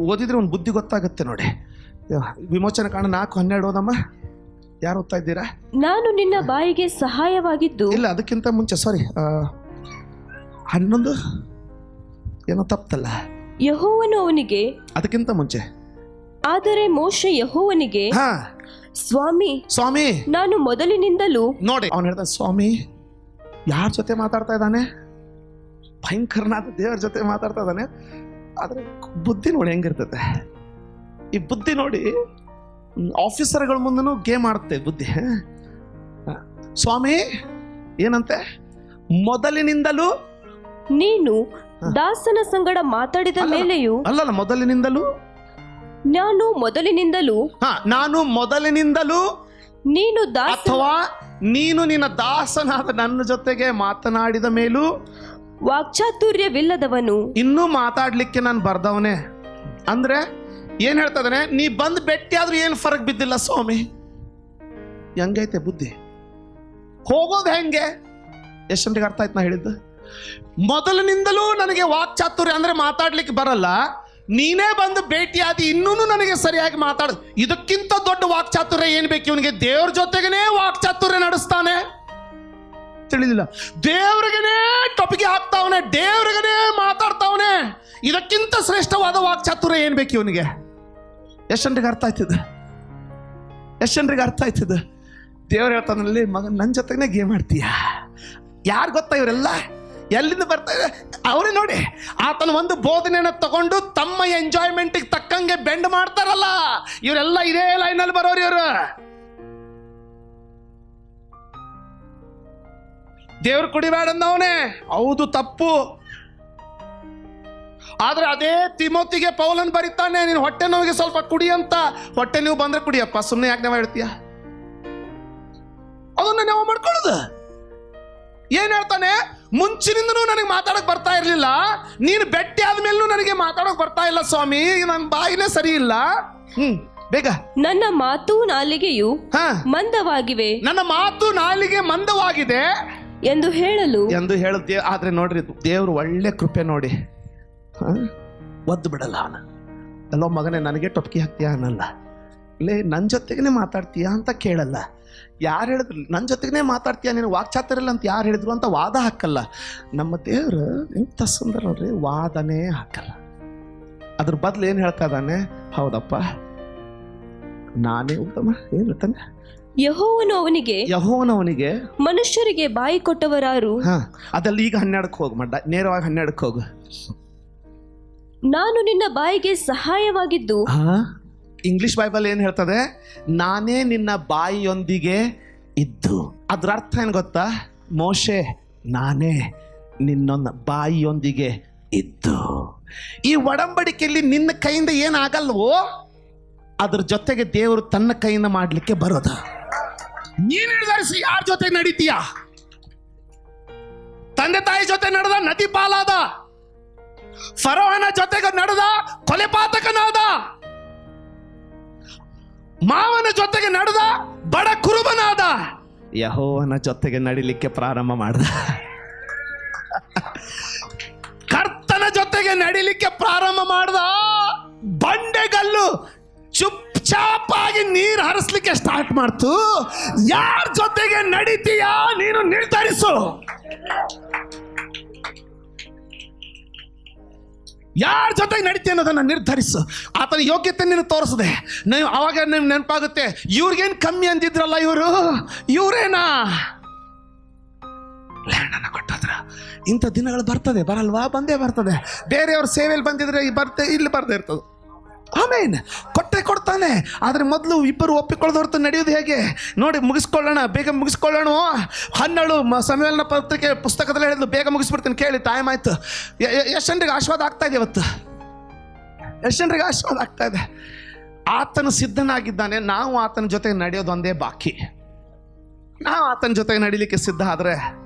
ಓದಿದ್ರೆ ಒಂದು ಬುದ್ಧಿ ಗೊತ್ತಾಗುತ್ತೆ ನೋಡಿ. ವಿಮೋಚನ ಕಾಂಡ 4:12 ಓದಮ್ಮ. ಯಾರು ಓದ್ತಾ ಇದ್ದೀರಾ? ನಾನು ನಿನ್ನ ಬಾಯಿಗೆ ಸಹಾಯವಾಗಿದ್ದು. ಇಲ್ಲ, ಅದಕ್ಕಿಂತ ಮುಂಚೆ ಸಾರಿ, 11 ಏನೋ ತಪ್ಪಲ್ಲ. ಯೆಹೋವನು ಅವನಿಗೆ, ಅದಕ್ಕಿಂತ ಮುಂಚೆ, ಆದರೆ ಮೋಶೆ ಯೆಹೋವನಿಗೆ, ಸ್ವಾಮಿ ಸ್ವಾಮಿ ನಾನು ಮೊದಲಿನಿಂದಲೂ. ನೋಡಿ, ಅವನು ಹೇಳ್ತಾನೆ ಸ್ವಾಮಿ. ಯಾರ ಜೊತೆ ಮಾತಾಡ್ತಾ ಇದ್ದಾನೆ? ಭಯಂಕರನಾದ ದೇವರ ಜೊತೆ ಮಾತಾಡ್ತಾ ಇದ್ದಾನೆ. ಆದ್ರೆ ಬುದ್ಧಿ ನೋಡಿ ಹೆಂಗಿರ್ತದೆ. ಈ ಬುದ್ಧಿ ನೋಡಿ, ಆಫೀಸರ್ಗಳ ಮುಂದೂ ಗೇಮ್ ಆಡುತ್ತೆ ಬುದ್ಧಿ. ಸ್ವಾಮಿ ಏನಂತೆ? ಮೊದಲಿನಿಂದಲೂ ನೀನು ದಾಸನ ಸಂಗಡ ಮಾತಾಡಿದ ಮೇಲೆಯೂ. ಅಲ್ಲಲ್ಲ, ಮೊದಲಿನಿಂದಲೂ. ನಾನು ಮೊದಲಿನಿಂದಲೂ. ನಾನು ಮೊದಲಿನಿಂದಲೂ. ನೀನು ಅಥವಾ ನೀನು ನಿನ್ನ ದಾಸನಾದ ನನ್ನ ಜೊತೆಗೆ ಮಾತನಾಡಿದ ಮೇಲೂ ವಾಕ್ಚಾತುರ್ಯವಿಲ್ಲದವನು. ಇನ್ನೂ ಮಾತಾಡ್ಲಿಕ್ಕೆ ನಾನು ಬರ್ದವನೇ. ಅಂದ್ರೆ ಏನ್ ಹೇಳ್ತಾ ಇದ್ದಾನೆ? ನೀ ಬಂದು ಭೇಟಿ ಆದ್ರೂ ಏನು ಫರಕ್ ಬಿದ್ದಿಲ್ಲ ಸ್ವಾಮಿ. ಹೆಂಗೈತೆ ಬುದ್ಧಿ? ಹೋಗೋದು ಹೆಂಗೆ? ಎಷ್ಟಂಟಿಗೆ ಅರ್ಥ ಆಯ್ತು ನಾ ಹೇಳಿದ್ದು? ಮೊದಲಿನಿಂದಲೂ ನನಗೆ ವಾಕ್ಚಾತುರ್ಯ ಅಂದ್ರೆ ಮಾತಾಡ್ಲಿಕ್ಕೆ ಬರಲ್ಲ, ನೀನೇ ಬಂದು ಭೇಟಿಯಾದಿ ಇನ್ನೂ ನನಗೆ ಸರಿಯಾಗಿ ಮಾತಾಡ. ಇದಕ್ಕಿಂತ ದೊಡ್ಡ ವಾಕ್ಚಾತುರ್ಯ ಏನ್ ಬೇಕು ಇವನಿಗೆ? ದೇವ್ರ ಜೊತೆಗೇನೆ ವಾಕ್ಚಾತುರ್ಯ ನಡೆಸ್ತಾನೆ. ತಿಳಿದಿಲ್ಲ? ದೇವ್ರಿಗೇನೆ ಟೊಪಿಗೆ ಹಾಕ್ತಾವನೆ, ದೇವ್ರಿಗೇನೆ ಮಾತಾಡ್ತಾವನೆ. ಇದಕ್ಕಿಂತ ಶ್ರೇಷ್ಠವಾದ ವಾಕ್ಚಾತುರ್ಯ ಏನ್ ಬೇಕು ಇವನಿಗೆ? ಎಷ್ಟಂಟ್ರಿಗೆ ಅರ್ಥ ಆಯ್ತದ? ಎಷ್ಟಂಟ್ರಿಗೆ ಅರ್ಥ ಆಯ್ತದ? ದೇವ್ರು ಹೇಳ್ತಾನಲ್ಲಿ, ಮಗ ನನ್ನ ಜೊತೆಗೇನೆ ಗೇಮ್ ಆಡ್ತೀಯ. ಯಾರು ಗೊತ್ತಾ ಇವರೆಲ್ಲ ಎಲ್ಲಿಂದ ಬರ್ತಾ ಇದೆ? ಅವರೇ ನೋಡಿ. ಆತನ ಒಂದು ಬೋಧನೆಯನ್ನು ತಗೊಂಡು ತಮ್ಮ ಎಂಜಾಯ್ಮೆಂಟಿಗೆ ತಕ್ಕಂಗೆ ಬೆಂಡ್ ಮಾಡ್ತಾರಲ್ಲ, ಇವರೆಲ್ಲ ಇದೇ ಲೈನಲ್ಲಿ ಬರೋರು. ಇವರು ದೇವ್ರು ಕುಡಿಬೇಡ ಅಂದವನೇ, ಹೌದು ತಪ್ಪು. ಆದ್ರೆ ಅದೇ ತಿಮೋತಿಗೆ ಪೌಲನ್ ಬರೀತಾನೆ, ನೀನು ಹೊಟ್ಟೆ ನೋವಿಗೆ ಸ್ವಲ್ಪ ಕುಡಿ ಅಂತ. ಹೊಟ್ಟೆ ನೀವು ಬಂದ್ರೆ ಕುಡಿಯಪ್ಪ, ಸುಮ್ಮನೆ ಯಾಕೆ ನಾವು ಹೇಳ್ತೀಯ? ಅದನ್ನ ನಾವು ಮಾಡ್ಕೊಳ್ಳೋದು. ಏನ್ ಹೇಳ್ತಾನೆ? ಮುಂಚಿನಿಂದನೂ ನನಗೆ ಮಾತಾಡಕ್ ಬರ್ತಾ ಇರ್ಲಿಲ್ಲ, ನೀನು ಭೇಟಿ ಆದ್ಮೇಲೂ ನನಗೆ ಮಾತಾಡಕ್ ಬರ್ತಾ ಇಲ್ಲ ಸ್ವಾಮಿ, ನನ್ನ ಬಾಯಿನೇ ಸರಿ ಇಲ್ಲ. ಬೇಗ. ನನ್ನ ಮಾತು ನಾಲಿಗೆಯು ಮಂದವಾಗಿವೆ. ನನ್ನ ಮಾತು ನಾಲಿಗೆ ಮಂದವಾಗಿದೆ ಎಂದು ಹೇಳಲು ಆದ್ರೆ ನೋಡ್ರಿ, ದೇವ್ರು ಒಳ್ಳೆ ಕೃಪೆ ನೋಡಿ, ಒದ್ದು ಬಿಡಲ್ಲ ಅವನ. ಅಲ್ಲೋ ಮಗನೇ ನನಗೆ ಟೊಪ್ಕಿ ಹಾಕ್ತೀಯ ಅನ್ನಲ್ಲ, ಲೇ ನನ್ನ ಜೊತೆಗೇ ಮಾತಾಡ್ತೀಯಾ ಅಂತ ಕೇಳಲ್ಲ. ಯಾರು ಹೇಳಿದ್ರು ನನ್ನ ಜೊತೆಗೇ ಮಾತಾಡ್ತೀಯ, ನೀನು ವಾಕ್ಚಾತುರ್ಯ ಅಂತ ಯಾರು ಹೇಳಿದ್ರು ಅಂತ ವಾದ ಹಾಕಲ್ಲ. ನಮ್ಮ ದೇವ್ರು ಎಂತ ಸುಂದರ ನೋಡ್ರಿ, ವಾದನೇ ಹಾಕಲ್ಲ. ಅದ್ರ ಬದಲು ಏನು ಹೇಳ್ತಾ ಇದ್ದಾನೆ? ಹೌದಪ್ಪ, ನಾನೇ ಉತ್ತಮ. ಏನು ಹೇಳ್ತಾನೆ? ಯೆಹೋವನವನಿಗೆ ಮನುಷ್ಯರಿಗೆ ಬಾಯಿ ಕೊಟ್ಟವರಾರು. ಅದಲ್ಲಿ ಈಗ 12ಕ್ಕೆ ಹೋಗು, ನೇರವಾಗಿ 12ಕ್ಕೆ ಹೋಗು. ನಾನು ನಿನ್ನ ಬಾಯಿಗೆ ಸಹಾಯವಾಗಿದ್ದು. ಇಂಗ್ಲಿಷ್ ಬೈಬಲ್ ಏನು ಹೇಳ್ತದೆ? ನಾನೇ ನಿನ್ನ ಬಾಯಿಯೊಂದಿಗೆ ಇದ್ದು. ಅದ್ರ ಅರ್ಥ ಏನು ಗೊತ್ತಾ? ಮೋಶೆ, ನಾನೇ ನಿನ್ನೊಂದು ಬಾಯಿಯೊಂದಿಗೆ ಇದ್ದು. ಈ ಒಡಂಬಡಿಕೆಯಲ್ಲಿ ನಿನ್ನ ಕೈಯಿಂದ ಏನಾಗಲ್ವೋ ಅದ್ರ ಜೊತೆಗೆ ದೇವರು ತನ್ನ ಕೈಯಿಂದ ಮಾಡಲಿಕ್ಕೆ ಬರೋದ. ನೀನು ನಿರ್ಧರಿಸಿ ಯಾರ ಜೊತೆ ನಡೀತೀಯ? ತಂದೆ ತಾಯಿ ಜೊತೆ ನಡೆದ ನದಿ ಪಾಲಾದ, ಫರೋಹನ ಜೊತೆಗೆ ನಡೆದ ಕೊಲೆಪಾತಕನಾದ, ಮಾವನ ಜೊತೆಗೆ ನಡೆದ ಬಡ ಕುರುಬನಾದ, ಯೆಹೋವನ ಜೊತೆಗೆ ನಡಿಲಿಕ್ಕೆ ಪ್ರಾರಂಭ ಮಾಡ್ದ. ಕರ್ತನ ಜೊತೆಗೆ ನಡಿಲಿಕ್ಕೆ ಪ್ರಾರಂಭ ಮಾಡ್ದ. ಬಂಡೆಗಲ್ಲು ಚುಪ್ ಚಾಪಾಗಿ ನೀರು ಹರಿಸ್ಲಿಕ್ಕೆ ಸ್ಟಾರ್ಟ್ ಮಾಡ್ತು. ಯಾರ ಜೊತೆಗೆ ನಡೀತೀಯಾ ನೀನು ನಿರ್ಧರಿಸು. ಯಾರ ಜೊತೆಗೆ ನಡೀತಿ ಅನ್ನೋದನ್ನ ನಿರ್ಧರಿಸು. ಆತನ ಯೋಗ್ಯತೆ ನೀನು ತೋರಿಸದೆ ನೀವು ಅವಾಗ ನಿಮ್ಗೆ ನೆನಪಾಗುತ್ತೆ, ಇವ್ರಿಗೇನು ಕಮ್ಮಿ ಅಂದಿದ್ರಲ್ಲ ಇವರೇನಾ ಲ್ಯಾಂಡನ್ನು ಕೊಟ್ಟದ್ರ. ಇಂಥ ದಿನಗಳು ಬರ್ತದೆ, ಬರಲ್ವಾ? ಬಂದೇ ಬರ್ತದೆ. ಬೇರೆಯವ್ರ ಸೇವೆಯಲ್ಲಿ ಬಂದಿದ್ರೆ ಇಲ್ಲಿ ಬರ್ದೇ ಇರ್ತದೆ. ಆಮೇಲೆ ಕೊಡ್ತಾನೆ. ಆದರೆ ಮೊದಲು ಇಬ್ಬರು ಒಪ್ಪಿಕೊಳ್ಳದ ಹೊರತು ನಡೆಯೋದು ಹೇಗೆ ನೋಡಿ. ಬೇಗ ಮುಗಿಸ್ಕೊಳ್ಳೋಣ. 12 ಸಮುವೇಲನ ಪತ್ರಿಕೆ ಪುಸ್ತಕದಲ್ಲಿ ಹೇಳಿದ್ಲು, ಬೇಗ ಮುಗಿಸ್ಬಿಡ್ತೀನಿ ಕೇಳಿ, ಟೈಮ್ ಆಯ್ತು. ಎಷ್ಟು ಜನರಿಗೆ ಆಶೀರ್ವಾದ ಆಗ್ತಾ ಇದೆ ಇವತ್ತು? ಎಷ್ಟು ಜನರಿಗೆ ಆಶೀರ್ವಾದ ಆಗ್ತಾ ಇದೆ? ಆತನು ಸಿದ್ಧನಾಗಿದ್ದಾನೆ. ನಾವು ಆತನ ಜೊತೆಗೆ ನಡೆಯೋದು ಒಂದೇ ಬಾಕಿ. ನಾವು ಆತನ ಜೊತೆಗೆ ನಡೀಲಿಕ್ಕೆ ಸಿದ್ಧ ಆದರೆ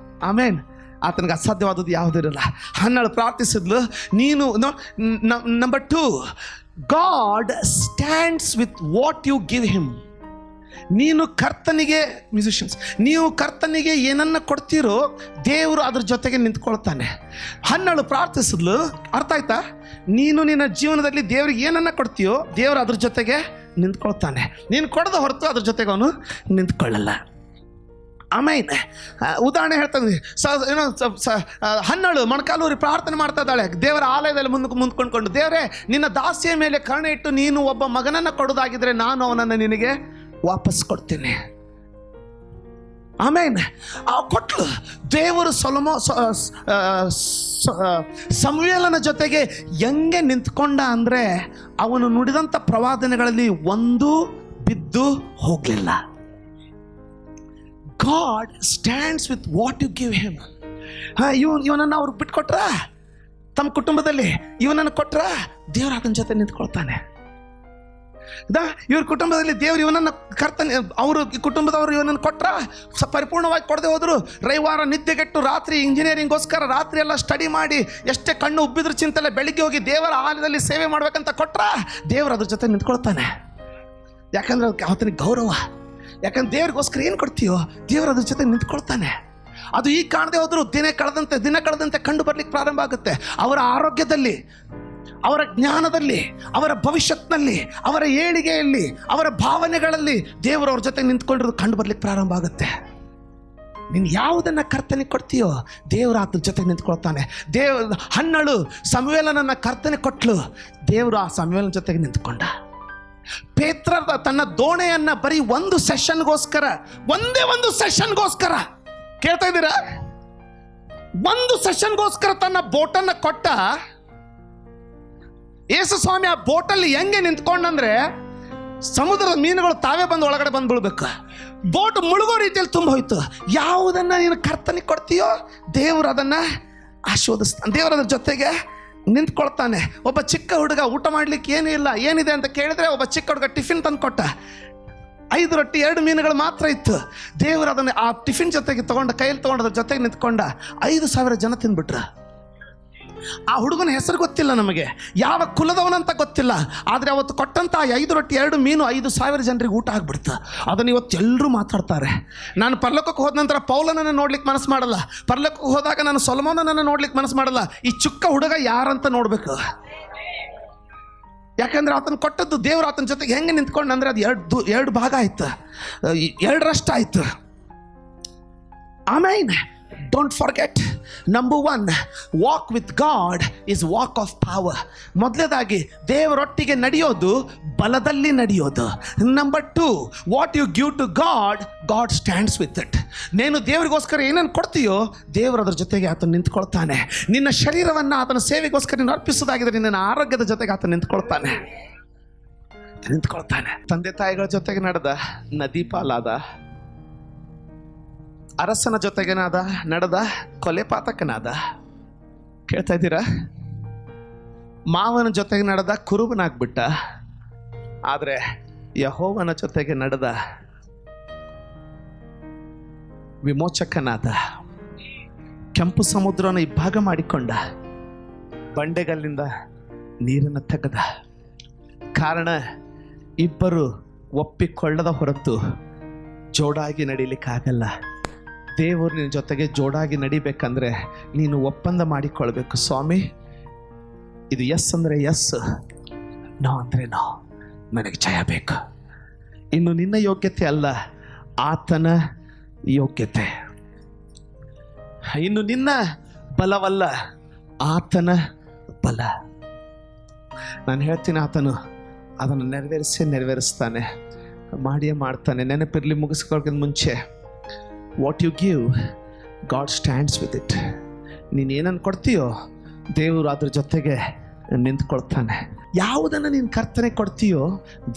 ಆಮೇನ್ ಆತನಿಗೆ ಅಸಾಧ್ಯವಾದದ್ದು ಯಾವುದಿರಲ್ಲ. 12 ಪ್ರಾರ್ಥಿಸಿದ್ಲು. ನೀನು number 2, God stands with what you give him. ನೀನು ಕರ್ತನಿಗೆ, ಮ್ಯೂಸಿಷಿಯನ್ಸ್, ನೀವು ಕರ್ತನಿಗೆ ಏನನ್ನ ಕೊಡ್ತೀರೋ ದೇವರು ಅದ್ರ ಜೊತೆಗೆ ನಿಂತ್ಕೊಳ್ತಾನೆ. 12 ಪ್ರಾರ್ಥಿಸಿದ್ಲು. ಅರ್ಥ ಆಯ್ತಾ? ನೀನು ನಿನ್ನ ಜೀವನದಲ್ಲಿ ದೇವ್ರಿಗೆ ಏನನ್ನ ಕೊಡ್ತೀಯೋ ದೇವರು ಅದ್ರ ಜೊತೆಗೆ ನಿಂತ್ಕೊಳ್ತಾನೆ. ನೀನು ಕೊಡದ ಹೊರತು ಅದ್ರ ಜೊತೆಗೆ ಅವನು ನಿಂತ್ಕೊಳ್ಳಲ್ಲ. ಆಮೇಲೆ ಉದಾಹರಣೆ ಹೇಳ್ತಾನೆ. 12 ಮೊಣಕಾಲೂರಿ ಪ್ರಾರ್ಥನೆ ಮಾಡ್ತಾ ಇದ್ದಾಳೆ. ದೇವರ ಆಲಯದಲ್ಲಿ ಮುಂದ್ಕೊಂಡ್ಕೊಂಡು, ದೇವರೇ ನಿನ್ನ ದಾಸಿಯ ಮೇಲೆ ಕರುಣೆ ಇಟ್ಟು ನೀನು ಒಬ್ಬ ಮಗನನ್ನು ಕೊಡೋದಾಗಿದ್ರೆ ನಾನು ಅವನನ್ನು ನಿನಗೆ ವಾಪಸ್ ಕೊಡ್ತೀನಿ. ಆಮೇಲೆ ಕೊಟ್ಲು. ದೇವರು ಸಮುವೇಲನ ಜೊತೆಗೆ ಹೆಂಗೆ ನಿಂತ್ಕೊಂಡ ಅಂದರೆ ಅವನು ನುಡಿದಂಥ ಪ್ರವಾದನೆಗಳಲ್ಲಿ ಒಂದು ಬಿದ್ದು ಹೋಗಲಿಲ್ಲ. God stands with what you give him. ಇವನನ್ನು ಅವ್ರಿಗೆ ಬಿಟ್ಕೊಟ್ರ, ತಮ್ಮ ಕುಟುಂಬದಲ್ಲಿ ಇವನನ್ನು ಕೊಟ್ರ, ದೇವರು ಆತನ ಜೊತೆ ನಿಂತ್ಕೊಳ್ತಾನೆ. ಇವ್ರ ಕುಟುಂಬದಲ್ಲಿ ದೇವರು ಇವನನ್ನು ಕರ್ತನೆ, ಅವರು ಕುಟುಂಬದವರು ಇವನನ್ನು ಕೊಟ್ರ, ಪರಿಪೂರ್ಣವಾಗಿ ಕೊಡದೆ ಹೋದ್ರು. ರವಿವಾರ ನಿದ್ದೆಗೆಟ್ಟು ರಾತ್ರಿ ಇಂಜಿನಿಯರಿಂಗ್ಗೋಸ್ಕರ ರಾತ್ರಿ ಎಲ್ಲ ಸ್ಟಡಿ ಮಾಡಿ ಎಷ್ಟೇ ಕಣ್ಣು ಉಬ್ಬಿದ್ರು ಚಿಂತಲೆ ಬೆಳಿಗ್ಗೆ ಹೋಗಿ ದೇವರ ಆಲಯದಲ್ಲಿ ಸೇವೆ ಮಾಡ್ಬೇಕಂತ ಕೊಟ್ರ, ದೇವರು ಅದ್ರ ಜೊತೆ ನಿಂತ್ಕೊಳ್ತಾನೆ. ಯಾಕಂದ್ರೆ ಅದಕ್ಕೆ ಆತನಿಗೆ ಗೌರವ. ಯಾಕಂದ್ರೆ ದೇವ್ರಿಗೋಸ್ಕರ ಏನು ಕೊಡ್ತೀಯೋ ದೇವರು ಅದ್ರ ಜೊತೆ ನಿಂತ್ಕೊಳ್ತಾನೆ. ಅದು ಈಗ ಕಾಣದೆ ಹೋದ್ರು ದಿನ ಕಳೆದಂತೆ ಕಂಡು ಬರ್ಲಿಕ್ಕೆ ಪ್ರಾರಂಭ ಆಗುತ್ತೆ. ಅವರ ಆರೋಗ್ಯದಲ್ಲಿ, ಅವರ ಜ್ಞಾನದಲ್ಲಿ, ಅವರ ಭವಿಷ್ಯತ್ನಲ್ಲಿ, ಅವರ ಏಳಿಗೆಯಲ್ಲಿ, ಅವರ ಭಾವನೆಗಳಲ್ಲಿ ದೇವರು ಅವ್ರ ಜೊತೆ ನಿಂತ್ಕೊಂಡಿರೋದು ಕಂಡು ಬರ್ಲಿಕ್ಕೆ ಪ್ರಾರಂಭ ಆಗುತ್ತೆ. ನೀನು ಯಾವುದನ್ನು ಕರ್ತನಿಗೆ ಕೊಡ್ತೀಯೋ ದೇವರು ಆತನ ಜೊತೆ ನಿಂತ್ಕೊಳ್ತಾನೆ. 12 ಸಮುವೇಲನನ್ನು ಕರ್ತನಿಗೆ ಕೊಟ್ಲು. ದೇವರು ಆ ಸಮುವೇಲನ ಜೊತೆಗೆ ನಿಂತ್ಕೊಂಡ. ಪೇತ್ರ ತನ್ನ ದೋಣೆಯನ್ನ ಬರೀ ಒಂದು ಸೆಷನ್ಗೋಸ್ಕರ, ಒಂದೇ ಒಂದು ಸೆಷನ್ಗೋಸ್ಕರ, ಕೇಳ್ತಾ ಇದ್ದೀರಾ? ಒಂದು ಸೆಷನ್ಗೋಸ್ಕರ ತನ್ನ ಬೋಟನ್ನು ಕೊಟ್ಟ. ಯೇಸು ಸ್ವಾಮಿ ಆ ಬೋಟಲ್ಲಿ ಹೆಂಗೆ ನಿಂತ್ಕೊಂಡಂದ್ರೆ ಸಮುದ್ರದ ಮೀನುಗಳು ತಾವೇ ಬಂದು ಒಳಗಡೆ ಬಂದು ಬೀಳ್ಬೇಕು. ಬೋಟ್ ಮುಳುಗೋ ರೀತಿಯಲ್ಲಿ ತುಂಬ ಹೋಯ್ತು. ಯಾವುದನ್ನ ನೀನು ಕರ್ತನಿಗೆ ಕೊಡ್ತೀಯೋ ದೇವರು ಅದನ್ನ ಆಶೀರ್ವದಿಸ್ತಾನೆ. ದೇವರ ಅದ್ರ ಜೊತೆಗೆ ನಿಂತ್ಕೊಳ್ತಾನೆ. ಒಬ್ಬ ಚಿಕ್ಕ ಹುಡುಗ ಊಟ ಮಾಡ್ಲಿಕ್ಕೆ ಏನೂ ಇಲ್ಲ, ಏನಿದೆ ಅಂತ ಕೇಳಿದ್ರೆ ಒಬ್ಬ ಚಿಕ್ಕ ಹುಡುಗ ಟಿಫಿನ್ ತಂದು ಕೊಟ್ಟ. 5 ರೊಟ್ಟಿ 2 ಮೀನುಗಳು ಮಾತ್ರ ಇತ್ತು. ದೇವರು ಅದನ್ನು ಆ ಟಿಫಿನ್ ಜೊತೆಗೆ ಕೈಯಲ್ಲಿ ತಗೊಂಡದ್ರ ಜೊತೆಗೆ ನಿಂತ್ಕೊಂಡ. 5,000 ಜನ ತಿಂದ್ಬಿಟ್ರ. ಆ ಹುಡುಗನ ಹೆಸರು ಗೊತ್ತಿಲ್ಲ ನಮಗೆ, ಯಾವ ಕುಲದವನಂತ ಗೊತ್ತಿಲ್ಲ. ಆದರೆ ಅವತ್ತು ಕೊಟ್ಟಂತ 5 ರೊಟ್ಟಿ 2 ಮೀನು 5,000 ಜನರಿಗೆ ಊಟ ಆಗ್ಬಿಡ್ತು. ಅದನ್ನು ಇವತ್ತು ಎಲ್ಲರೂ ಮಾತಾಡ್ತಾರೆ. ನಾನು ಪರಲೋಕಕ್ಕೆ ಹೋದ ನಂತರ ಪೌಲನನ್ನು ನೋಡ್ಲಿಕ್ಕೆ ಮನಸ್ಸು ಮಾಡಲ್ಲ. ಪರಲೋಕಕ್ಕೆ ಹೋದಾಗ ನಾನು ಸೊಲೊಮೋನನನ್ನು ನೋಡ್ಲಿಕ್ಕೆ ಮನಸ್ಸು ಮಾಡಲ್ಲ. ಈ ಚಿಕ್ಕ ಹುಡುಗ ಯಾರಂತ ನೋಡ್ಬೇಕು. ಯಾಕಂದ್ರೆ ಆತನ ಕೊಟ್ಟದ್ದು ದೇವರು ಆತನ ಜೊತೆಗೆ ಹೆಂಗೆ ನಿಂತ್ಕೊಂಡು ಅಂದ್ರೆ ಅದು ಎರಡು ಭಾಗ ಆಯ್ತು, 2ರಷ್ಟು ಆಯ್ತು. ಆಮೇಲೆ don't forget, number 1, walk with God is walk of power. ಮೊದಲನೇದಾಗಿ ದೇವರೊಟ್ಟಿಗೆ ನಡೆಯೋದು ಬಲದಲ್ಲಿ ನಡೆಯೋದು. Number 2, what you give to God, God stands with it. ನೀನು ದೇವರಿಗೋಸ್ಕರ ಏನನ್ನು ಕೊಡ್ತೀಯೋ ದೇವರು ಅದ್ರ ಜೊತೆಗೆ ಆತನ ನಿಂತ್ಕೊಳ್ತಾನೆ. ನಿನ್ನ ಶರೀರವನ್ನು ಆತನ ಸೇವೆಗೋಸ್ಕರ ನೀನು ಅರ್ಪಿಸೋದಾಗಿದ್ರೆ ನಿನ್ನ ಆರೋಗ್ಯದ ಜೊತೆಗೆ ಆತ ನಿಂತ್ಕೊಳ್ತಾನೆ. ತಂದೆ ತಾಯಿಗಳ ಜೊತೆಗೆ ನಡೆದ, ನದಿ ಪಾಲಾದ, ಅರಸನ ಜೊತೆಗೆ ನಡೆದ, ಕೊಲೆ ಪಾತಕನಾದ. ಕೇಳ್ತಾ ಇದ್ದೀರಾ? ಮಾವನ ಜೊತೆಗೆ ನಡೆದ, ಕುರುಬನಾಗ್ಬಿಟ್ಟ. ಆದರೆ ಯೆಹೋವನ ಜೊತೆಗೆ ನಡೆದ, ವಿಮೋಚಕನಾದ. ಕೆಂಪು ಸಮುದ್ರನ ಇಬ್ಬಾಗ ಮಾಡಿಕೊಂಡ, ಬಂಡೆಗಲ್ಲಿಂದ ನೀರನ್ನು ತೆಗೆದ. ಕಾರಣ ಇಬ್ಬರು ಒಪ್ಪಿಕೊಳ್ಳದ ಹೊರತು ಜೋಡಾಗಿ ನಡೀಲಿಕ್ಕಾಗಲ್ಲ. ದೇವರು ನಿನ್ನ ಜೊತೆಗೆ ಜೋಡಾಗಿ ನಡಿಬೇಕಂದ್ರೆ ನೀನು ಒಪ್ಪಂದ ಮಾಡಿಕೊಳ್ಬೇಕು. ಸ್ವಾಮಿ, ಇದು ಎಸ್ ಅಂದರೆ ಎಸ್, ನೋ ಅಂದರೆ ನೋ. ನನಗೆ ಜಯ ಬೇಕು. ಇನ್ನು ನಿನ್ನ ಯೋಗ್ಯತೆ ಅಲ್ಲ, ಆತನ ಯೋಗ್ಯತೆ. ಇನ್ನು ನಿನ್ನ ಬಲವಲ್ಲ, ಆತನ ಬಲ. ನಾನು ಹೇಳ್ತೀನಿ, ಆತನು ಅದನ್ನು ನೆರವೇರಿಸ್ತಾನೆ, ಮಾಡಿಯೇ ಮಾಡ್ತಾನೆ. ನೆನಪಿರಲಿ, ಮುಗಿಸ್ಕೊಳ್ಳೋಕ್ಕಿಂತ ಮುಂಚೆ, what you give God stands with it. ನೀನು ಏನನ್ನು ಕೊಡ್ತೀಯೋ ದೇವರು ಅದ್ರ ಜೊತೆಗೆ ನಿಂತ್ಕೊಳ್ತಾನೆ. ಯಾವುದನ್ನು ನೀನು ಕರ್ತನೆ ಕೊಡ್ತೀಯೋ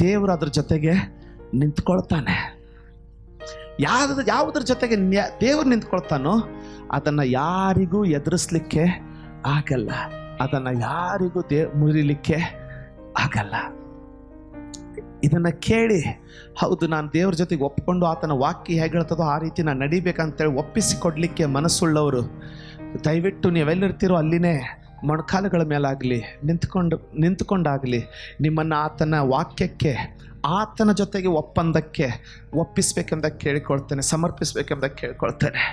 ದೇವರು ಅದ್ರ ಜೊತೆಗೆ ನಿಂತ್ಕೊಳ್ತಾನೆ. ಯಾವುದ್ರ ಜೊತೆಗೆ ದೇವರು ನಿಂತ್ಕೊಳ್ತಾನೋ ಅದನ್ನು ಯಾರಿಗೂ ಎದುರಿಸ್ಲಿಕ್ಕೆ ಆಗಲ್ಲ, ಅದನ್ನು ಯಾರಿಗೂ ಮುರಿಲಿಕ್ಕೆ ಆಗಲ್ಲ. ಇದನ್ನು ಕೇಳಿ, ಹೌದು ನಾನು ದೇವ್ರ ಜೊತೆಗೆ ಒಪ್ಪಿಕೊಂಡು ಆತನ ವಾಕ್ಯ ಹೇಗೆ ಹೇಳ್ತದೋ ಆ ರೀತಿ ನಾನು ನಡಿಬೇಕಂತೇಳಿ ಒಪ್ಪಿಸಿಕೊಡ್ಲಿಕ್ಕೆ ಮನಸ್ಸುಳ್ಳವರು ದಯವಿಟ್ಟು ನೀವೆಲ್ಲಿರ್ತೀರೋ ಅಲ್ಲಿನೇ ಮೊಣಕಾಲುಗಳ ಮೇಲಾಗಲಿ ನಿಂತ್ಕೊಂಡಾಗಲಿ ನಿಮ್ಮನ್ನು ಆತನ ವಾಕ್ಯಕ್ಕೆ, ಆತನ ಜೊತೆಗೆ ಒಪ್ಪಂದಕ್ಕೆ ಒಪ್ಪಿಸ್ಬೇಕೆಂದ ಕೇಳಿಕೊಳ್ತೇನೆ, ಸಮರ್ಪಿಸ್ಬೇಕೆಂದ ಕೇಳಿಕೊಳ್ತೇನೆ.